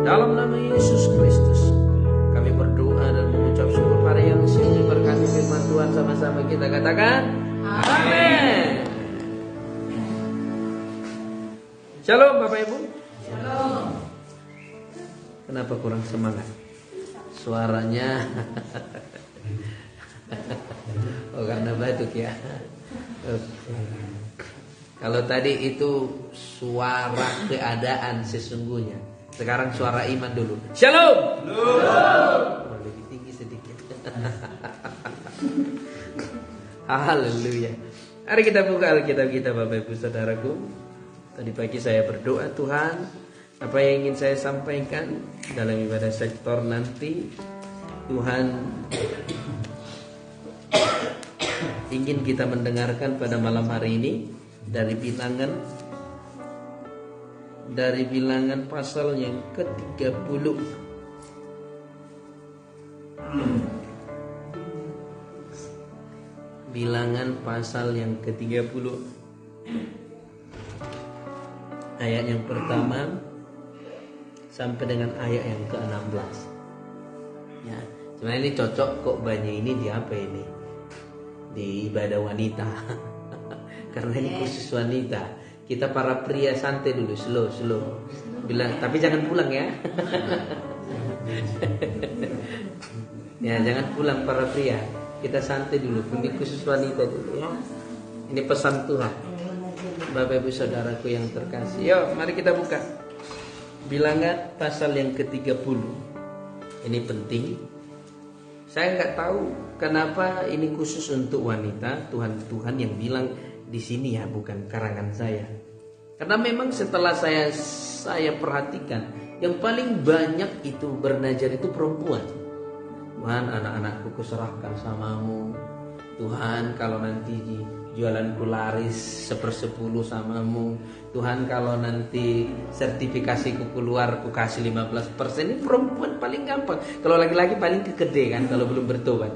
Dalam nama Yesus Kristus kami berdoa dan mengucap syukur pada yang siang diberkati firman Tuhan. Sama-sama kita katakan amin. Shalom Bapak Ibu. Shalom. Kenapa kurang semangat suaranya? Oh, karena batuk ya. Kalau tadi itu suara keadaan sesungguhnya, sekarang suara iman dulu. Shalom. Oh, lebih tinggi sedikit. Haleluya. Mari kita buka Alkitab kita Bapak Ibu Saudaraku. Tadi pagi saya berdoa, Tuhan, apa yang ingin saya sampaikan dalam ibadah sektor nanti, Tuhan ingin kita mendengarkan pada malam hari ini dari bilangan pasal yang ke-30. Bilangan pasal yang ke-30. Ayat yang pertama sampai dengan ayat yang ke-16. Ya, sebenarnya ini cocok kok banyak ini di apa ini? Di ibadah wanita. Karena ini khusus wanita. Kita para pria santai dulu, slow. Bilang, tapi jangan pulang ya. Ya, jangan pulang para pria. Kita santai dulu, ini khusus wanita dulu ya. Ini pesan Tuhan. Bapak Ibu Saudaraku yang terkasih, yuk mari kita buka Bilangan pasal yang ke-30. Ini penting. Saya nggak tahu kenapa ini khusus untuk wanita. Tuhan yang bilang di sini ya, bukan karangan saya. Karena memang setelah saya perhatikan, yang paling banyak itu bernajar itu perempuan. Tuhan, anak-anakku kuserahkan samamu. Tuhan, kalau nanti jualanku laris 1/10 samamu. Tuhan, kalau nanti sertifikasiku keluar ku kasih 15%. Ini perempuan paling gampang. Kalau laki-laki paling kekede kan kalau belum bertobat.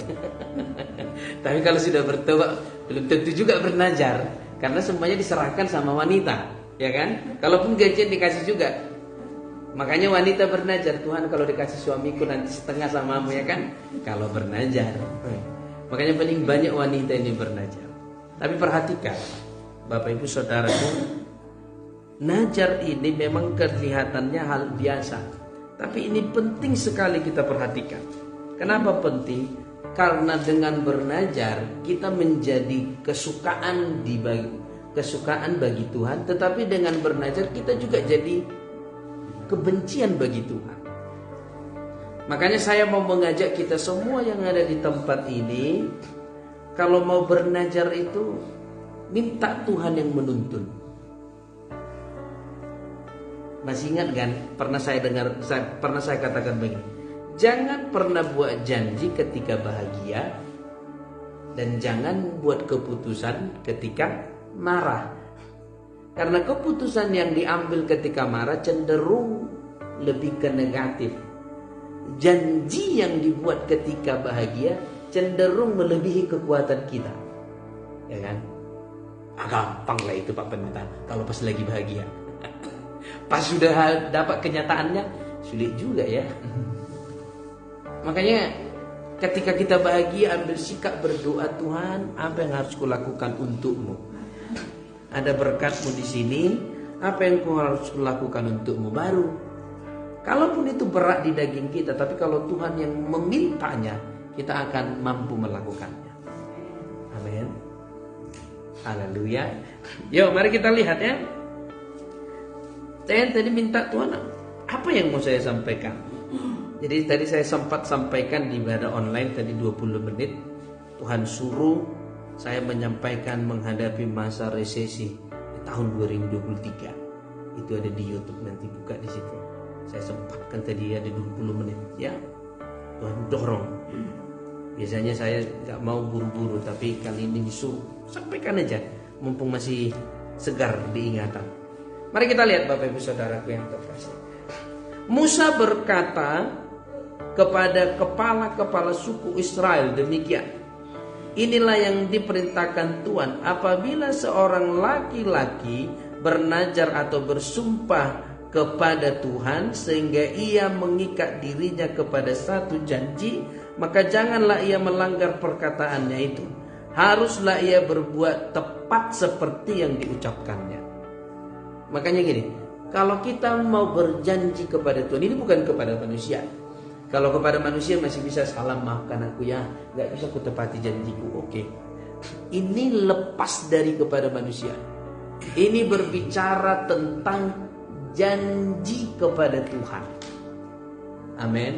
Tapi kalau sudah bertobat belum tentu juga bernajar, karena semuanya diserahkan sama wanita, ya kan? Kalaupun gajian dikasih juga. Makanya wanita bernajar, Tuhan kalau dikasih suamiku nanti setengah samamu, ya kan? Kalau bernajar. Makanya paling banyak wanita ini bernajar. Tapi perhatikan Bapak Ibu Saudaraku, najar ini memang kelihatannya hal biasa, tapi ini penting sekali kita perhatikan. Kenapa penting? Karena dengan bernajar kita menjadi kesukaan bagi Tuhan, tetapi dengan bernajar kita juga jadi kebencian bagi Tuhan. Makanya saya mau mengajak kita semua yang ada di tempat ini, kalau mau bernajar itu minta Tuhan yang menuntun. Masih ingat kan? Pernah saya katakan begini. Jangan pernah buat janji ketika bahagia, dan jangan buat keputusan ketika marah. Karena keputusan yang diambil ketika marah cenderung lebih ke negatif. Janji yang dibuat ketika bahagia cenderung melebihi kekuatan kita, ya kan? Gampang lah itu Pak Pendeta kalau pas lagi bahagia. Pas sudah dapat kenyataannya sulit juga ya. Makanya ketika kita bahagia ambil sikap berdoa, Tuhan apa yang harus kulakukan untukmu? Ada berkatmu di sini, apa yang ku harus kulakukan untukmu? Baru kalaupun itu berat di daging kita, tapi kalau Tuhan yang memintanya, kita akan mampu melakukannya. Amin. Haleluya. Yuk mari kita lihat ya. Saya tadi minta Tuhan, apa yang mau saya sampaikan? Jadi tadi saya sempat sampaikan di ibadah online tadi 20 menit. Tuhan suruh saya menyampaikan menghadapi masa resesi di tahun 2023. Itu ada di YouTube, nanti buka di situ. Saya sempatkan tadi ada 20 menit ya. Tuhan dorong. Biasanya saya gak mau buru-buru, tapi kali ini disuruh sampaikan aja, mumpung masih segar diingatan. Mari kita lihat Bapak Ibu Saudaraku yang terkasih. Musa berkata kepada kepala-kepala suku Israel demikian, inilah yang diperintahkan Tuhan, apabila seorang laki-laki bernajar atau bersumpah kepada Tuhan sehingga ia mengikat dirinya kepada satu janji, maka janganlah ia melanggar perkataannya itu. Haruslah ia berbuat tepat seperti yang diucapkannya. Makanya gini, kalau kita mau berjanji kepada Tuhan, ini bukan kepada manusia. Kalau kepada manusia masih bisa, salam maafkan aku ya, gak bisa aku tepati janjiku, oke. Ini lepas dari kepada manusia. Ini berbicara tentang janji kepada Tuhan. Amin.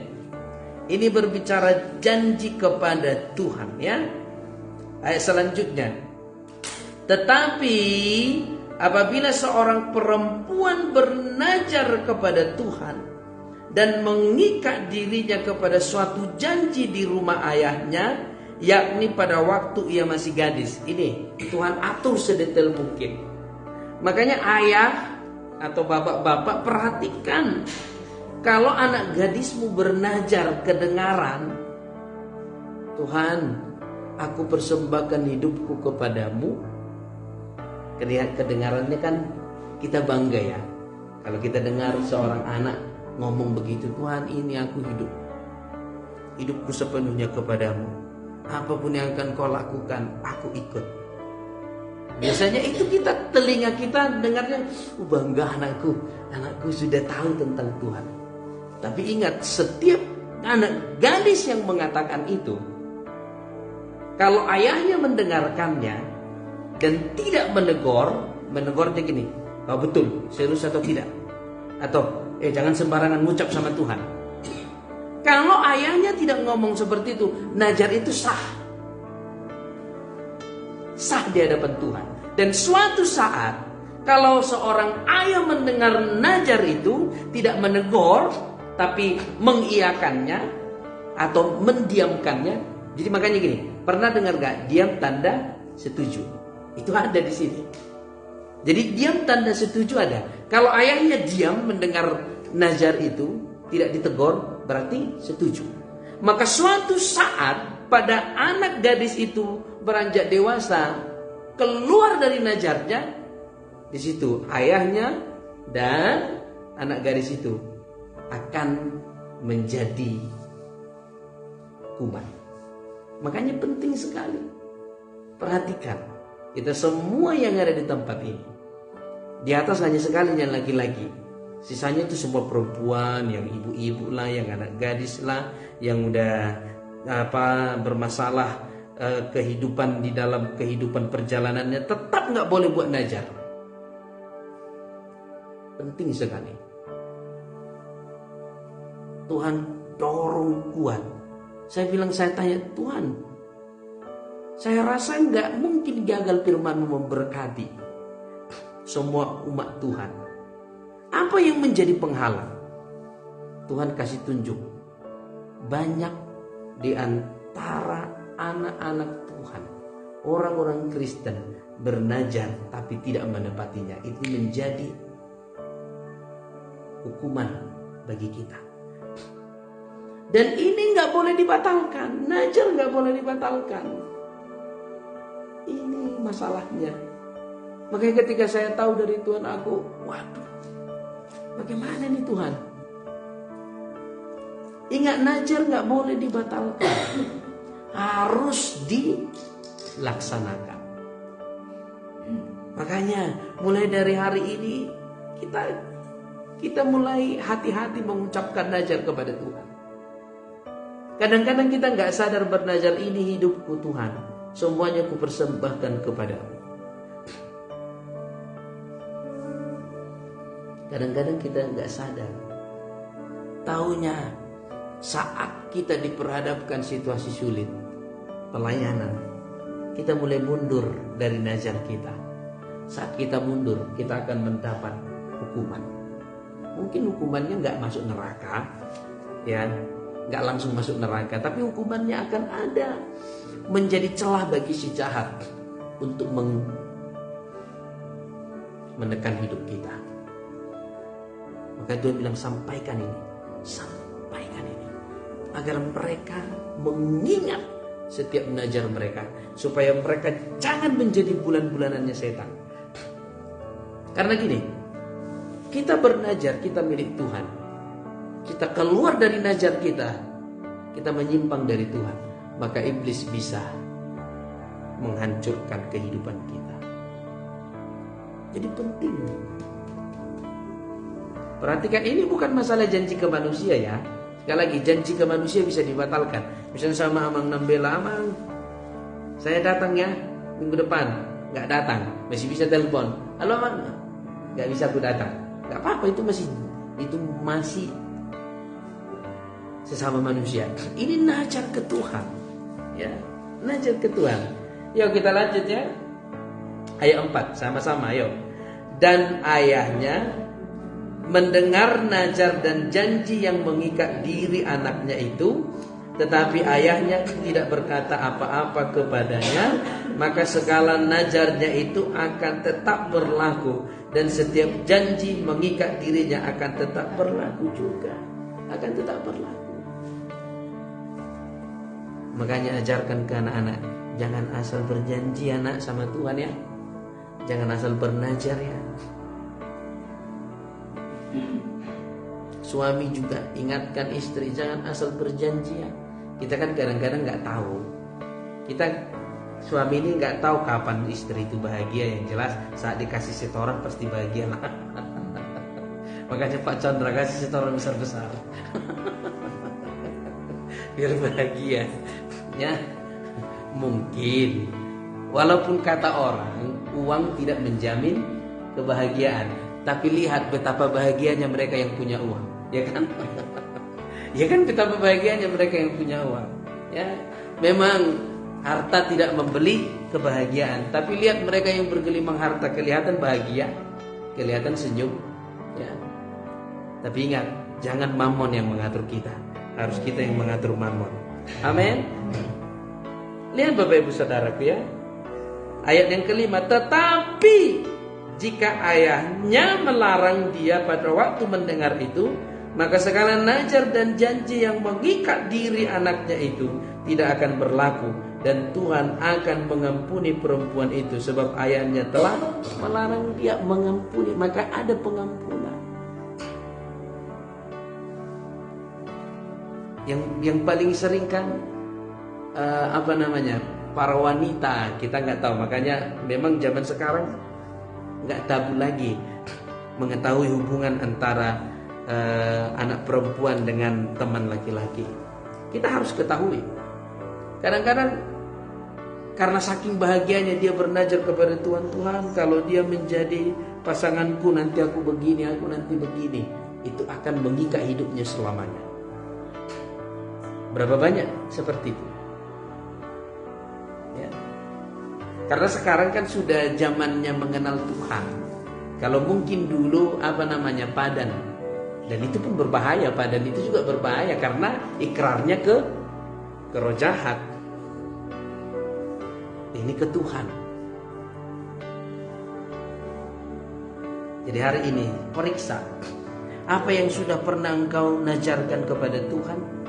Ini berbicara janji kepada Tuhan ya. Ayat selanjutnya. Tetapi apabila seorang perempuan bernazar kepada Tuhan dan mengikat dirinya kepada suatu janji di rumah ayahnya, yakni pada waktu ia masih gadis. Ini Tuhan atur sedetail mungkin. Makanya ayah atau bapak-bapak perhatikan, kalau anak gadismu bernazar kedengaran, Tuhan, aku persembahkan hidupku kepadamu. Kedengarannya kan kita bangga ya. Kalau kita dengar seorang anak ngomong begitu, Tuhan ini aku hidupku sepenuhnya kepadamu. Apapun yang akan kau lakukan, aku ikut. Biasanya itu telinga kita dengarnya, bangga anakku sudah tahu tentang Tuhan. Tapi ingat, setiap anak gadis yang mengatakan itu, kalau ayahnya mendengarkannya dan tidak menegurnya gini, oh betul, serius atau tidak? Atau jangan sembarangan ngucap sama Tuhan. Kalau ayahnya tidak ngomong seperti itu, nazar itu sah. Sah di hadapan Tuhan. Dan suatu saat, kalau seorang ayah mendengar nazar itu, tidak menegur, tapi mengiyakannya atau mendiamkannya. Jadi makanya gini, pernah dengar gak diam tanda setuju? Itu ada di sini. Jadi diam tanda setuju ada. Kalau ayahnya diam mendengar nazar itu, tidak ditegur, berarti setuju. Maka suatu saat pada anak gadis itu beranjak dewasa, keluar dari nazarnya, di situ ayahnya dan anak gadis itu akan menjadi kuman. Makanya penting sekali. Perhatikan, kita semua yang ada di tempat ini, di atas hanya sekali yang laki-laki. Sisanya itu semua perempuan, yang ibu-ibu lah, yang anak gadis lah, yang udah bermasalah kehidupan di dalam kehidupan perjalanannya, tetap nggak boleh buat nazar. Penting sekali. Tuhan dorong kuat. Saya tanya Tuhan, saya rasa nggak mungkin gagal firman-Mu memberkati semua umat Tuhan. Apa yang menjadi penghalang? Tuhan kasih tunjuk. Banyak di antara anak-anak Tuhan, orang-orang Kristen bernazar tapi tidak menepatinya. Itu menjadi hukuman bagi kita. Dan ini gak boleh dibatalkan. Nazar gak boleh dibatalkan. Ini masalahnya. Makanya ketika saya tahu dari Tuhan, aku, waduh, bagaimana nih Tuhan? Ingat, nazar gak boleh dibatalkan. Harus dilaksanakan. Makanya mulai dari hari ini kita mulai hati-hati mengucapkan nazar kepada Tuhan. Kadang-kadang kita gak sadar bernazar, ini hidupku Tuhan, semuanya ku persembahkan kepadamu. Kadang-kadang kita nggak sadar. Taunya saat kita diperhadapkan situasi sulit, pelayanan, kita mulai mundur dari nazar kita. Saat kita mundur, kita akan mendapat hukuman. Mungkin hukumannya nggak masuk neraka, ya, nggak langsung masuk neraka, tapi hukumannya akan ada, menjadi celah bagi si jahat untuk menekan hidup kita. Maka Tuhan bilang, sampaikan ini, agar mereka mengingat setiap nazar mereka, supaya mereka jangan menjadi bulan-bulanannya setan. Karena gini, kita bernajar, kita milik Tuhan. Kita keluar dari najar kita menyimpang dari Tuhan, maka iblis bisa menghancurkan kehidupan kita. Jadi penting. Perhatikan, ini bukan masalah janji ke manusia ya. Sekali lagi, janji ke manusia bisa dibatalkan. Misalnya sama Amang Nambela, Amang, saya datang ya minggu depan. Nggak datang, masih bisa telepon. Halo Amang, nggak bisa aku datang. Nggak apa-apa, itu masih sesama manusia. Ini najar ke Tuhan, ya, najar ke Tuhan. Yuk kita lanjut ya. Ayat 4 sama-sama, yuk. Dan ayahnya mendengar najar dan janji yang mengikat diri anaknya itu, tetapi ayahnya tidak berkata apa-apa kepadanya, maka segala najarnya itu akan tetap berlaku, dan setiap janji mengikat dirinya akan tetap berlaku juga. Akan tetap berlaku. Makanya ajarkan ke anak-anak, jangan asal berjanji anak sama Tuhan ya. Jangan asal bernajar ya. Suami juga ingatkan istri, jangan asal berjanji ya. Kita kan kadang-kadang nggak tahu. Suami ini nggak tahu kapan istri itu bahagia. Yang jelas saat dikasih setoran pasti bahagia lah. Makanya Pak Chandra kasih setoran besar-besar biar bahagia. Ya, mungkin walaupun kata orang uang tidak menjamin kebahagiaan, tapi lihat betapa bahagianya mereka yang punya uang, ya kan? Ya kan, betapa bahagianya mereka yang punya uang. Ya, memang harta tidak membeli kebahagiaan, tapi lihat mereka yang bergelimang harta, kelihatan bahagia, kelihatan senyum. Ya. Tapi ingat, jangan mamon yang mengatur kita, harus kita yang mengatur mamon. Amin. Lihat Bapak Ibu Saudaraku ya. Ayat yang kelima, tetapi jika ayahnya melarang dia pada waktu mendengar itu, maka segala najar dan janji yang mengikat diri anaknya itu tidak akan berlaku, dan Tuhan akan mengampuni perempuan itu, sebab ayahnya telah melarang dia. Mengampuni, maka ada pengampunan. Yang paling sering kan para wanita, kita nggak tahu. Makanya memang zaman sekarang nggak tabu lagi mengetahui hubungan antara anak perempuan dengan teman laki-laki. Kita harus ketahui. Kadang-kadang karena saking bahagianya dia bernajar kepada Tuhan, Tuhan kalau dia menjadi pasanganku nanti aku begini, aku nanti begini. Itu akan mengikat hidupnya selamanya. Berapa banyak seperti itu? Ya. Karena sekarang kan sudah zamannya mengenal Tuhan. Kalau mungkin dulu padan, dan itu pun berbahaya. Padan itu juga berbahaya karena ikrarnya ke roh jahat. Ini ke Tuhan. Jadi hari ini periksa apa yang sudah pernah engkau najarkan kepada Tuhan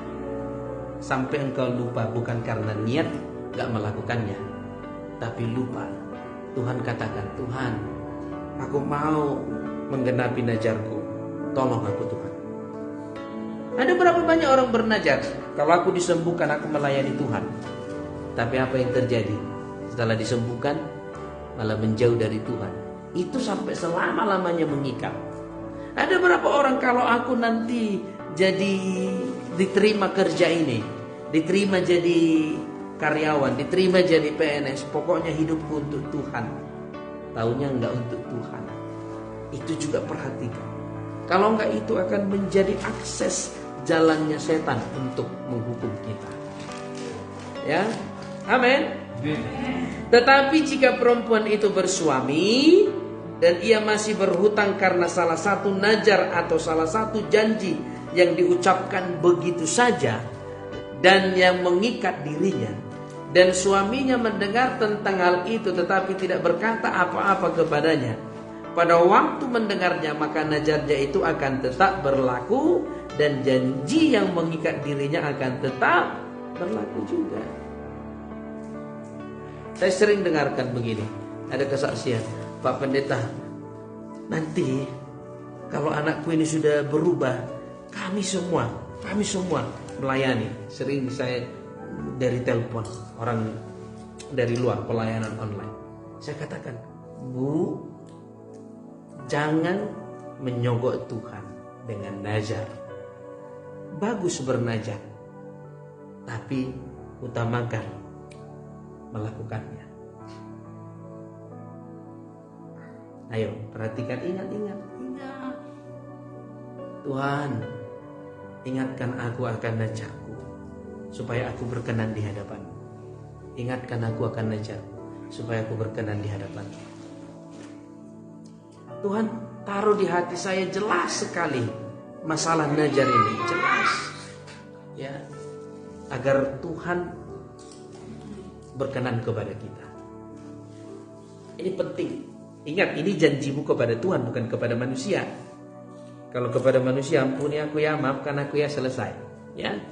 sampai engkau lupa, bukan karena niat gak melakukannya, tapi lupa. Tuhan katakan, Tuhan, aku mau menggenapi najarku, tolong aku Tuhan. Ada berapa banyak orang bernajar, kalau aku disembuhkan aku melayani Tuhan. Tapi apa yang terjadi? Setelah disembuhkan malah menjauh dari Tuhan. Itu sampai selama-lamanya mengikat. Ada berapa orang, kalau aku nanti jadi diterima kerja ini, diterima jadi karyawan, diterima jadi PNS, pokoknya hidupku untuk Tuhan. Taunya enggak untuk Tuhan. Itu juga perhatikan. Kalau enggak, itu akan menjadi akses jalannya setan untuk menghukum kita. Ya, amin. Tetapi jika perempuan itu bersuami dan ia masih berhutang karena salah satu najar atau salah satu janji yang diucapkan begitu saja dan yang mengikat dirinya, dan suaminya mendengar tentang hal itu tetapi tidak berkata apa-apa kepadanya, pada waktu mendengarnya maka najarnya itu akan tetap berlaku, dan janji yang mengikat dirinya akan tetap berlaku juga. Saya sering dengarkan begini, ada kesaksian, Pak Pendeta, nanti kalau anakku ini sudah berubah, kami semua melayani. Sering saya dari telepon orang dari luar pelayanan online. Saya katakan, Bu, jangan menyogok Tuhan dengan nazar. Bagus bernazar, tapi utamakan melakukannya. Ayo, perhatikan, ingat. Tuhan, ingatkan aku akan nazarku, supaya aku berkenan di hadapan. Ingatkan aku akan nazarku, supaya aku berkenan di hadapan. Tuhan taruh di hati saya jelas sekali masalah nazar ini, jelas. Ya, agar Tuhan berkenan kepada kita. Ini penting. Ingat, ini janjimu kepada Tuhan, bukan kepada manusia. Kalau kepada manusia, ampuni aku ya, maafkan aku ya, selesai. Ya.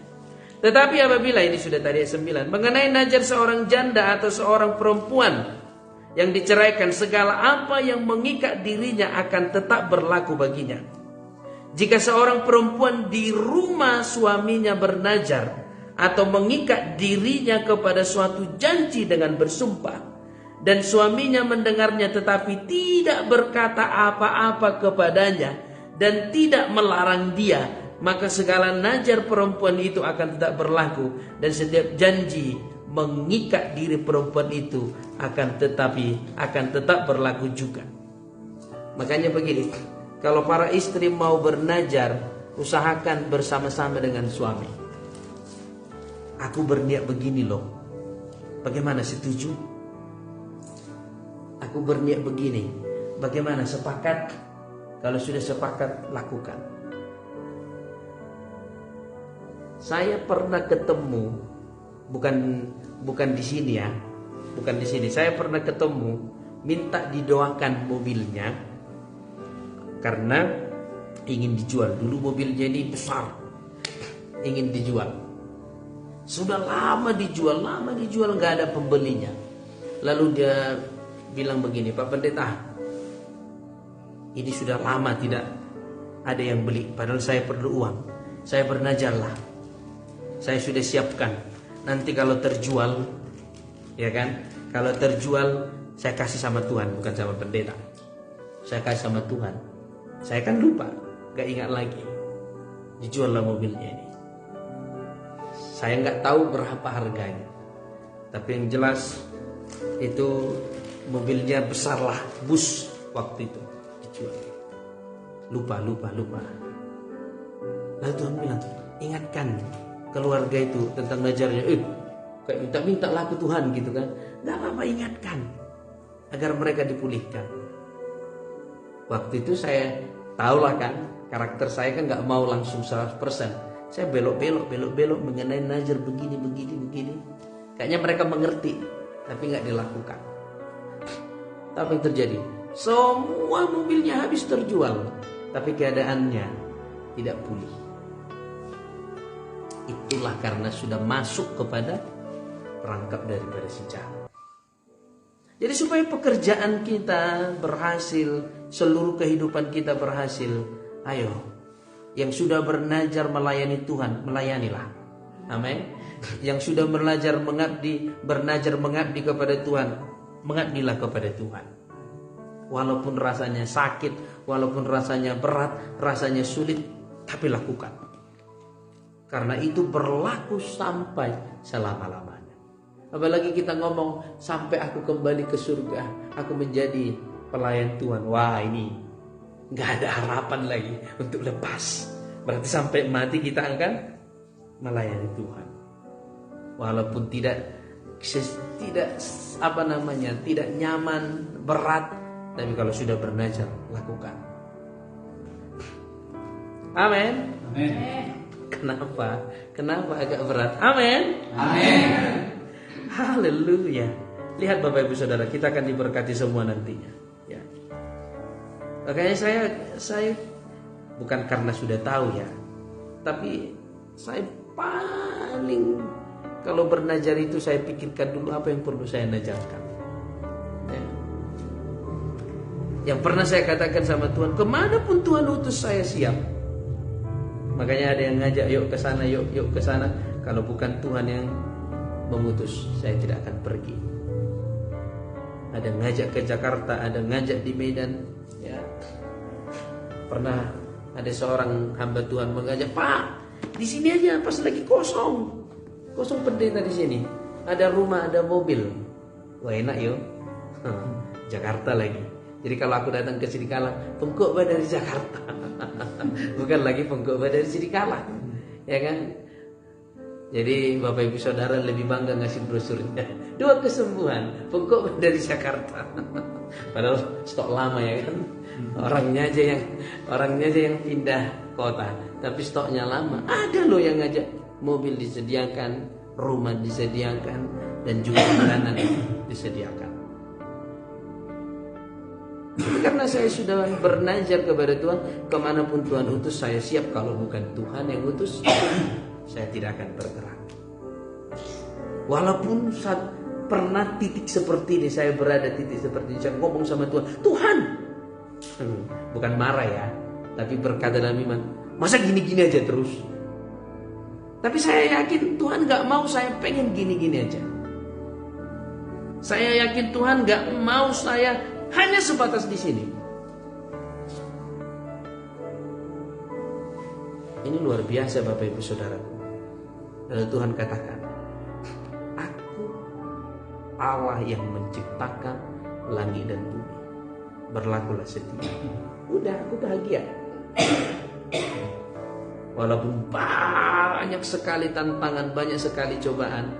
Tetapi apabila, ini sudah tadi ayat 9, mengenai nazar seorang janda atau seorang perempuan yang diceraikan, segala apa yang mengikat dirinya akan tetap berlaku baginya. Jika seorang perempuan di rumah suaminya bernazar atau mengikat dirinya kepada suatu janji dengan bersumpah, dan suaminya mendengarnya tetapi tidak berkata apa-apa kepadanya dan tidak melarang dia, maka segala nazar perempuan itu akan tetap berlaku, dan setiap janji mengikat diri perempuan itu akan tetap berlaku juga. Makanya begini, kalau para istri mau bernazar, usahakan bersama-sama dengan suami. Aku berniat begini loh, bagaimana, setuju? Aku berniat begini, bagaimana, sepakat? Kalau sudah sepakat, lakukan. Saya pernah ketemu, bukan di sini ya, bukan di sini. Saya pernah ketemu, minta didoakan mobilnya karena ingin dijual. Dulu mobilnya ini besar, ingin dijual. Sudah lama dijual, nggak ada pembelinya. Lalu dia bilang begini, Pak Pendeta, ini sudah lama tidak ada yang beli, padahal saya perlu uang. Saya bernazarlah, saya sudah siapkan. Nanti kalau terjual, ya kan? Kalau terjual, saya kasih sama Tuhan, bukan sama pendeta. Saya kasih sama Tuhan. Saya kan lupa, gak ingat lagi. Dijuallah mobilnya ini. Saya nggak tahu berapa harganya, tapi yang jelas itu mobilnya besarlah, bus waktu itu. Lupa. Lalu Tuhan bilang, ingatkan keluarga itu tentang nazarnya. Kayak minta laku Tuhan gitu kan. Gak apa-apa, ingatkan agar mereka dipulihkan. Waktu itu saya tahulah kan, karakter saya kan gak mau langsung 100%. Saya belok mengenai nazar begini. Kayaknya mereka mengerti, tapi gak dilakukan. Tapi yang terjadi, semua mobilnya habis terjual, tapi keadaannya tidak pulih. Itulah karena sudah masuk kepada perangkap daripada si jahat. Jadi supaya pekerjaan kita berhasil, seluruh kehidupan kita berhasil, ayo, yang sudah bernazar melayani Tuhan, melayanilah. Amin. Yang sudah bernazar mengabdi kepada Tuhan, mengabdilah kepada Tuhan. Walaupun rasanya sakit, walaupun rasanya berat, rasanya sulit, tapi lakukan. Karena itu berlaku sampai selama-lamanya. Apalagi kita ngomong, sampai aku kembali ke surga, aku menjadi pelayan Tuhan. Wah, ini gak ada harapan lagi untuk lepas. Berarti sampai mati kita akan melayani Tuhan. Walaupun tidak nyaman, berat, tapi kalau sudah bernazar, lakukan. Amin. Kenapa agak berat? Amin. Haleluya. Lihat Bapak Ibu Saudara, kita akan diberkati semua nantinya. Ya. Makanya saya bukan karena sudah tahu ya, tapi saya paling, kalau bernazar itu saya pikirkan dulu apa yang perlu saya nazarkan. Ya. Yang pernah saya katakan sama Tuhan, kemanapun Tuhan utus saya siap. Makanya ada yang ngajak, yuk ke sana, yuk ke sana. Kalau bukan Tuhan yang memutus, saya tidak akan pergi. Ada ngajak ke Jakarta, ada ngajak di Medan. Ya. Pernah ada seorang hamba Tuhan mengajak, Pak, di sini aja pas lagi kosong pendeta di sini. Ada rumah, ada mobil. Wah enak yuk. Jakarta lagi. Jadi kalau aku datang ke Sidikala, pengkhotbah dari Jakarta. Bukan lagi pengkhotbah dari Sidikala. Ya kan? Jadi Bapak Ibu Saudara lebih bangga ngasih brosurnya. 2 kesembuhan, pengkhotbah dari Jakarta. Padahal stok lama ya kan. Orangnya aja yang pindah kota, tapi stoknya lama. Ada loh yang ngajak, mobil disediakan, rumah disediakan, dan juga makanan disediakan. Karena saya sudah bernazar kepada Tuhan, kemanapun Tuhan utus saya siap. Kalau bukan Tuhan yang utus, saya tidak akan bergerak. Walaupun saat pernah titik seperti ini, saya berada titik seperti ini, saya ngomong sama Tuhan, Tuhan, bukan marah ya, tapi berkata dalam iman, masa gini-gini aja terus? Tapi saya yakin Tuhan gak mau saya pengen gini-gini aja. Saya yakin Tuhan gak mau saya hanya sebatas di sini. Ini luar biasa Bapak Ibu Saudaraku. Lalu Tuhan katakan, Aku Allah yang menciptakan langit dan bumi. Berlakulah setia. Udah, aku bahagia. Walaupun banyak sekali tantangan, banyak sekali cobaan,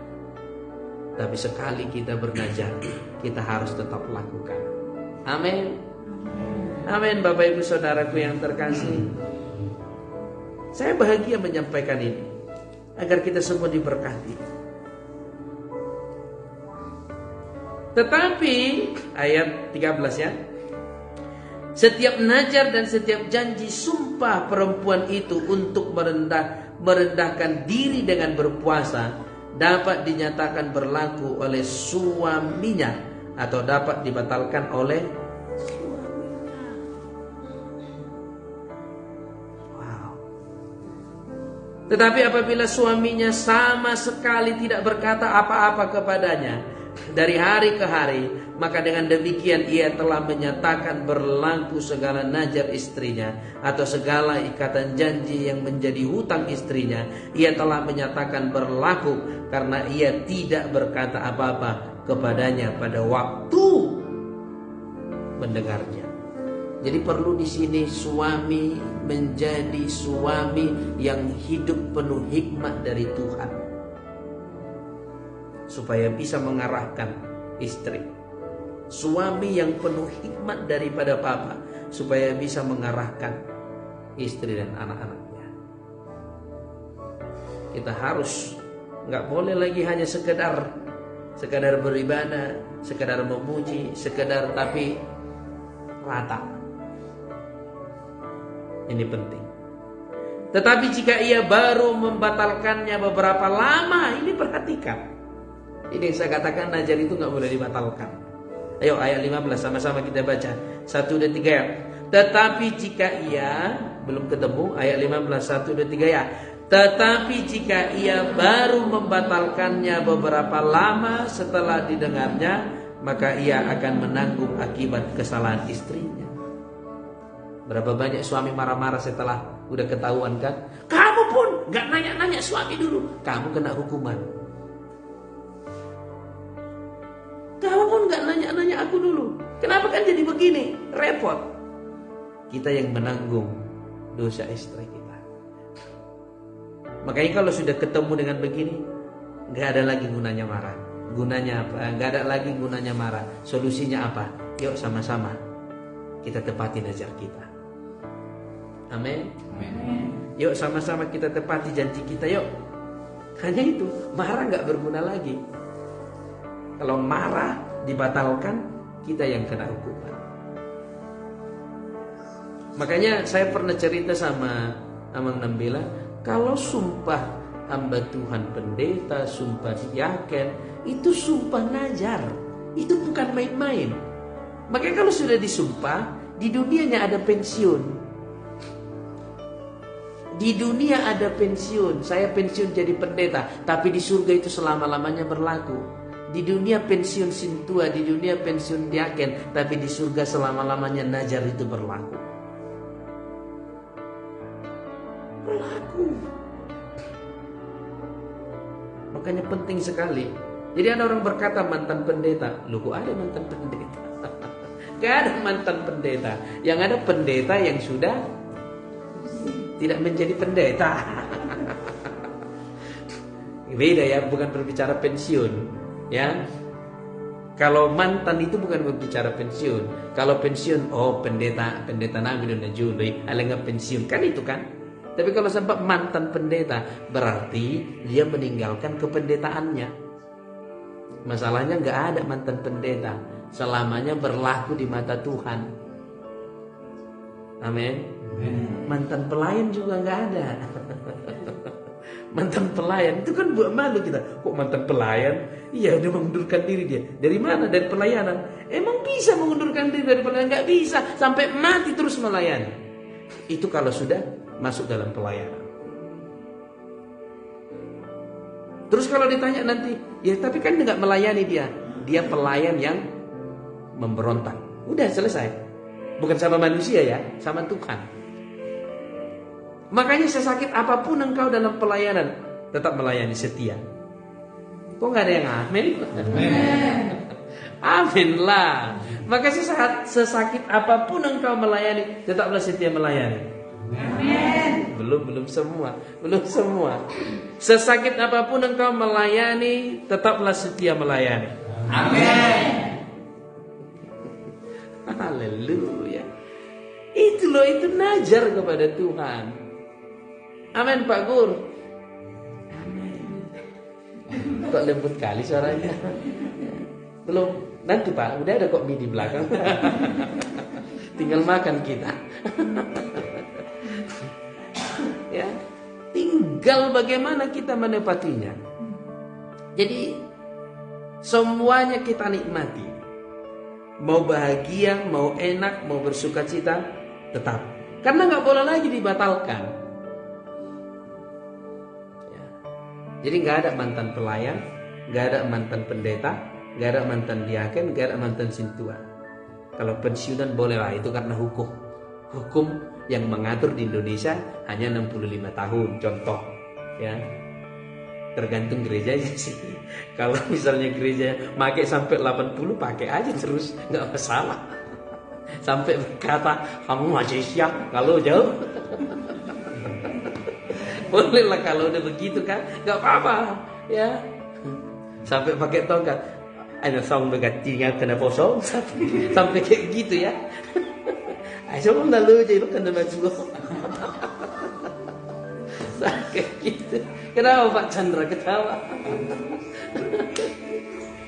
tapi sekali kita bernazar, kita harus tetap lakukan. Amin. Amin Bapak Ibu Saudaraku yang terkasih. Saya bahagia menyampaikan ini agar kita semua diberkati. Tetapi ayat 13 ya. Setiap nazar dan setiap janji sumpah perempuan itu untuk merendahkan diri dengan berpuasa dapat dinyatakan berlaku oleh suaminya atau dapat dibatalkan oleh suaminya. Wow. Tetapi apabila suaminya sama sekali tidak berkata apa-apa kepadanya dari hari ke hari, maka dengan demikian ia telah menyatakan berlaku segala nazar istrinya atau segala ikatan janji yang menjadi hutang istrinya. Ia telah menyatakan berlaku karena ia tidak berkata apa-apa kepadanya pada waktu mendengarnya. Jadi perlu di sini suami menjadi suami yang hidup penuh hikmat dari Tuhan, supaya bisa mengarahkan istri. Suami yang penuh hikmat daripada Bapa, supaya bisa mengarahkan istri dan anak-anaknya. Kita harus, nggak boleh lagi hanya sekedar beribadah, sekedar memuji, sekedar tapi rata. Ini penting. Tetapi jika ia baru membatalkannya beberapa lama, ini perhatikan. Ini yang saya katakan, nazar itu nggak boleh dibatalkan. Ayo ayat 15 sama-sama kita baca. 1, 2, 3 ya. Tetapi jika ia, belum ketemu ayat 15, 1, 2, 3 ya. Tetapi jika ia baru membatalkannya beberapa lama setelah didengarnya, maka ia akan menanggung akibat kesalahan istrinya. Berapa banyak suami marah-marah setelah udah ketahuan kan? Kamu pun gak nanya-nanya suami dulu, kamu kena hukuman. Kamu pun gak nanya-nanya aku dulu, kenapa kan jadi begini? Repot. Kita yang menanggung dosa istri kita. Makanya kalau sudah ketemu dengan begini, gak ada lagi gunanya marah. Gunanya apa? Gak ada lagi gunanya marah. Solusinya apa? Yuk sama-sama kita tepati nazar kita. Amin. Yuk sama-sama kita tepati janji kita, yuk. Hanya itu, marah gak berguna lagi. Kalau marah dibatalkan, kita yang kena hukuman. Makanya saya pernah cerita sama Amang Nambila, kalau sumpah hamba Tuhan pendeta, sumpah diaken, itu sumpah nazar. Itu bukan main-main. Makanya kalau sudah disumpah, di dunianya ada pensiun. Di dunia ada pensiun. Saya pensiun jadi pendeta, tapi di surga itu selama-lamanya berlaku. Di dunia pensiun sintua, di dunia pensiun diaken, tapi di surga selama-lamanya najar itu berlaku. Berlaku. Makanya penting sekali. Jadi ada orang berkata mantan pendeta. Loh, kok ada mantan pendeta? Gak ada mantan pendeta. Yang ada pendeta yang sudah tidak menjadi pendeta. Beda ya, bukan berbicara pensiun. Ya, kalau mantan itu bukan berbicara pensiun. Kalau pensiun, oh pendeta nabi dan najuli, alenga pensiun kan itu kan. Tapi kalau sampai mantan pendeta, berarti dia meninggalkan kependetaannya. Masalahnya nggak ada mantan pendeta, selamanya berlaku di mata Tuhan. Amin. Mantan pelayan juga nggak ada. Mantan pelayan itu kan buat malu kita. Kok mantan pelayan? Iya, udah mengundurkan diri dia. Dari mana? Dari pelayanan. Emang bisa mengundurkan diri dari pelayanan? Nggak bisa. Sampai mati terus melayani. Itu kalau sudah masuk dalam pelayanan. Terus kalau ditanya nanti, ya tapi kan nggak melayani dia. Dia pelayan yang memberontak. Udah selesai. Bukan sama manusia ya, sama Tuhan. Makanya sesakit apapun engkau dalam pelayanan, tetap melayani setia. Kok nggak ada yang amin? Amin lah. Maka sesakit apapun engkau melayani, tetaplah setia melayani. Amin. Belum semua. Sesakit apapun engkau melayani, tetaplah setia melayani. Amin. Haleluya. Itu loh, itu najar kepada Tuhan. Amin Pak Gur. Amin. Kok lembut kali suaranya. Belum, nanti Pak, udah ada kok mie di belakang. Tinggal makan kita. Ya, tinggal bagaimana kita menepatinya. Jadi semuanya kita nikmati. Mau bahagia, mau enak, mau bersuka cita, tetap. Karena nggak boleh lagi dibatalkan. Ya. Jadi nggak ada mantan pelayan, nggak ada mantan pendeta, nggak ada mantan diaken, nggak ada mantan sintua. Kalau pensiunan boleh lah, itu karena hukum. Hukum yang mengatur di Indonesia hanya 65 tahun, contoh. Ya. Tergantung gerejanya sih. Kalau misalnya gereja pakai sampai 80, pakai aja terus, nggak masalah. Sampai berkata kamu masih siap kalau jauh. Boleh lah kalau udah begitu kan, nggak apa-apa ya. Sampai pakai tongkat, ada song begatinya kena posong, sampai kayak gitu ya. Ayo lalu jadi kena baju. Kayak gitu. Kenapa Pak Chandra ketawa?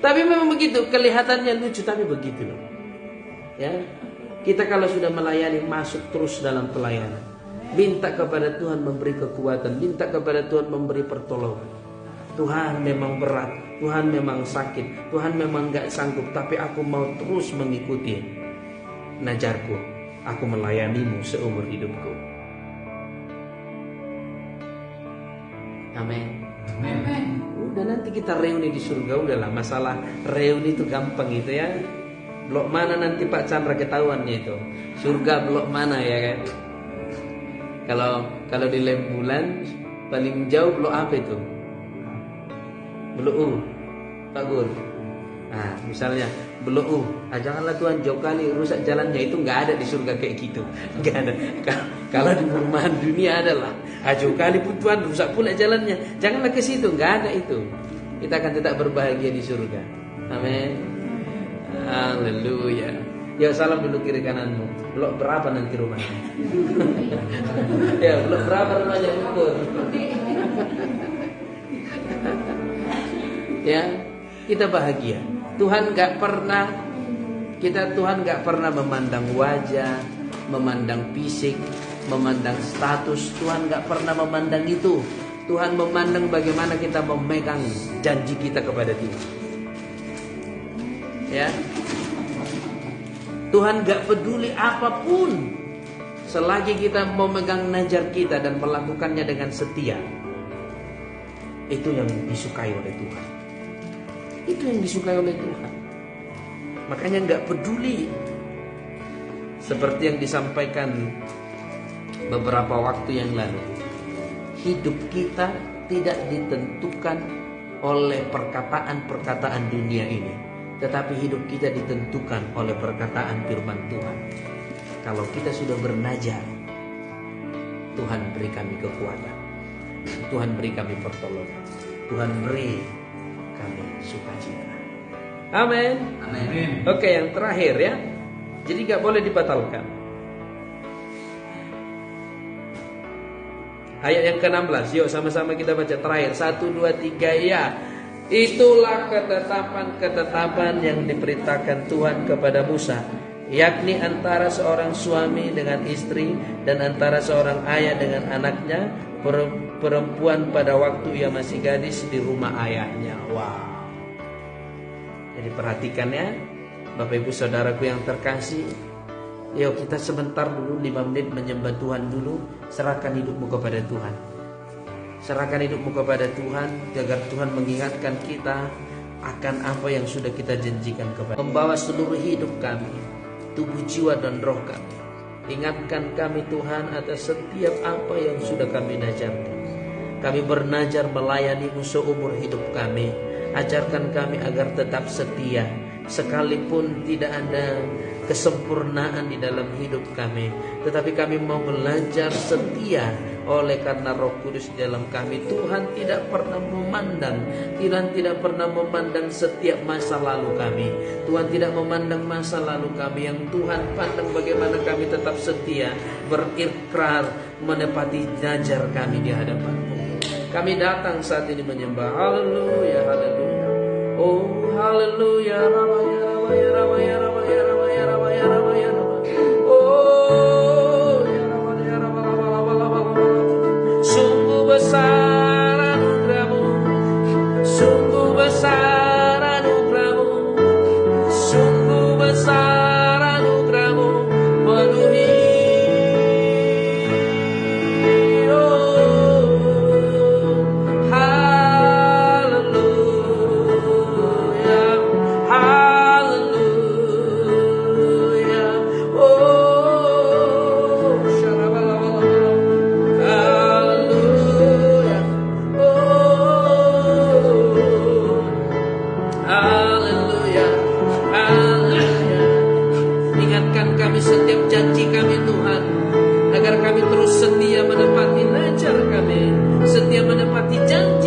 Tapi memang begitu, kelihatannya lucu tapi begitu loh. Ya. Kita kalau sudah melayani, masuk terus dalam pelayanan. Minta kepada Tuhan memberi kekuatan, minta kepada Tuhan memberi pertolongan. Tuhan memang berat, Tuhan memang sakit, Tuhan memang gak sanggup, tapi aku mau terus mengikuti najarku. Aku melayanimu seumur hidupku. Amin. Amin. Udah nanti kita reuni di surga. Udahlah, masalah reuni itu gampang itu ya. Blok mana nanti Pak Chandra ketahuannya itu. Surga blok mana ya kan? Kalau di Lembulan paling jauh blok apa itu? Blok U. Pak Gur. Nah, misalnya blok U. Janganlah Tuhan jauh kali rusak jalannya, itu nggak ada di surga kayak gitu. Nggak ada. Kalau di perumahan dunia adalah jauh kali pun Tuhan rusak pula jalannya. Janganlah ke situ, nggak ada itu. Kita akan tetap berbahagia di surga. Amin. Haleluya. Ya, salam dulu kiri kananmu. Blok berapa nanti rumahnya? Ya, blok berapa rumahnya ukur? Ya, kita bahagia. Tuhan nggak pernah memandang wajah, memandang fisik, memandang status. Tuhan nggak pernah memandang itu. Tuhan memandang bagaimana kita memegang janji kita kepada Dia. Ya. Tuhan gak peduli apapun, selagi kita memegang najar kita dan melakukannya dengan setia. Itu yang disukai oleh Tuhan. Itu yang disukai oleh Tuhan. Makanya gak peduli. Seperti yang disampaikan beberapa waktu yang lalu, hidup kita tidak ditentukan oleh perkataan-perkataan dunia ini, tetapi hidup kita ditentukan oleh perkataan firman Tuhan. Kalau kita sudah bernazar, Tuhan beri kami kekuatan, Tuhan beri kami pertolongan, Tuhan beri kami sukacita. Amin. Amin. Oke, yang terakhir ya. Jadi gak boleh dibatalkan. Ayat yang ke-16. Yuk sama-sama kita baca terakhir. 1, 2, 3 ya. Itulah ketetapan-ketetapan yang diperintahkan Tuhan kepada Musa, yakni antara seorang suami dengan istri, dan antara seorang ayah dengan anaknya, perempuan pada waktu ia masih gadis di rumah ayahnya. Wow. Jadi perhatikan ya, Bapak Ibu Saudaraku yang terkasih. Yuk kita sebentar dulu 5 menit menyembah Tuhan dulu. Serahkan hidupmu kepada Tuhan. Serahkan hidupmu kepada Tuhan, agar Tuhan mengingatkan kita akan apa yang sudah kita janjikan kepada. Membawa seluruh hidup kami, tubuh, jiwa, dan roh kami. Ingatkan kami Tuhan atas setiap apa yang sudah kami najarkan. Kami bernajar melayani-Mu seumur hidup kami. Ajarkan kami agar tetap setia, sekalipun tidak ada kesempurnaan di dalam hidup kami, tetapi kami mau belajar setia oleh karena Roh Kudus di dalam kami. Tuhan tidak pernah memandang, Tuhan tidak pernah memandang setiap masa lalu kami. Tuhan tidak memandang masa lalu kami. Yang Tuhan pandang bagaimana kami tetap setia, berikrar, menepati najar kami di hadapan-Mu. Kami datang saat ini menyembah. Haleluya, haleluya. Oh, haleluya. Ramaya, ramaya, ramaya, ramaya, ramaya, ramaya, ramaya, ramaya. Oh, ya ramaya, ramaya, ramaya, ramaya. Sungguh besar anugerah-Mu. Sungguh besar anugerah-Mu. Sungguh besar anugerah-Mu memenuhi. Setiap janji kami Tuhan, agar kami terus setia menepati najar kami, setia menepati janji